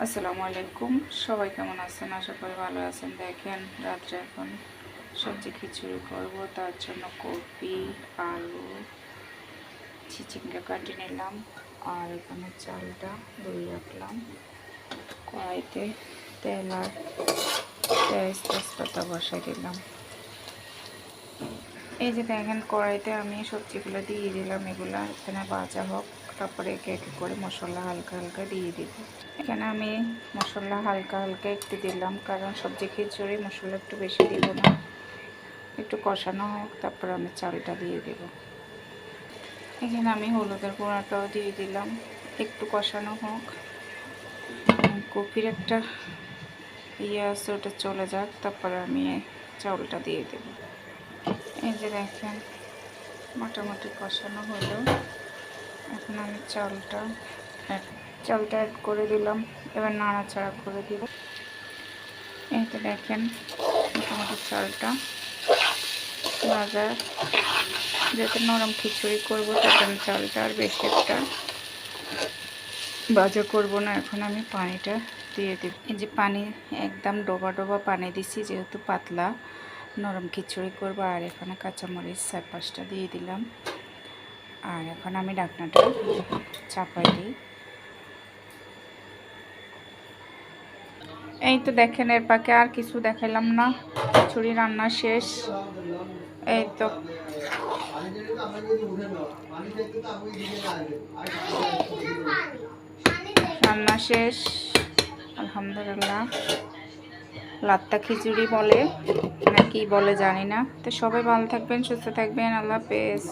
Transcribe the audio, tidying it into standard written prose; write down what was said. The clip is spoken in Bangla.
আসসালামু আলাইকুম, সবাই কেমন আছেন? আশা করি ভালো আছেন। দেখেন রাত্রে এখন সবজি খিচুড়ি করব, তার জন্য কপি, আলু, চিচিঙ্গা কাটি নিলাম আর এখানে চালটা ধুয়ে রাখলাম। কড়াইতে তেল আর পেঁয়াজ তেজপাতা বসাই দিলাম। এই যে দেখেন কড়াইতে আমি সবজিগুলো দিয়ে দিলাম, এগুলা এখানে ভাজা হোক, তারপরে একে একে করে মশলা হালকা হালকা দিয়ে দিব। এখানে আমি মশলা হালকা হালকা একটু দিলাম, কারণ সবজি খিচুড়ি মশলা একটু বেশি দিব না, একটু কষানো হোক, তারপর আমি চালটা দিয়ে দেব। এখানে আমি হলুদের গুঁড়াটাও দিয়ে দিলাম, একটু কষানো হোক, কপির একটা আছে ওটা চলে যাক, তারপরে আমি চাউলটা দিয়ে দেব। এই যে দেখেন মোটামুটি কষানো হলো, এখন আমি চালটা অ্যাড করে দিলাম। এবার নাড়াচাড়া করে দিব। এই তো দেখেন মোটামুটি চালটা ভাজা, যেহেতু নরম খিচুড়ি করবো তার জন্য চালটা আর বেশি একটা ভাজা করব না। এখন আমি পানিটা দিয়ে দেব। এই যে পানি একদম ডোবা ডোবা পানি দিছি, যেহেতু পাতলা নরম খিচুড়ি করবো। আর এখানে কাঁচামরিচ 4-5টা দিয়ে দিলাম। আর এখন আমি ঢাকনাটা চাপাই দিই। এই তো দেখেন এর পাকে আর কিছু দেখাইলাম না, খিচুড়ি রান্না শেষ। এই তো রান্না শেষ আলহামদুলিল্লাহ। লাত্তা খিচুড়ি বলে নাকি বলে জানি না। তো সবাই ভালো থাকবেন, সুস্থ থাকবেন। আল্লাহ হাফেজ।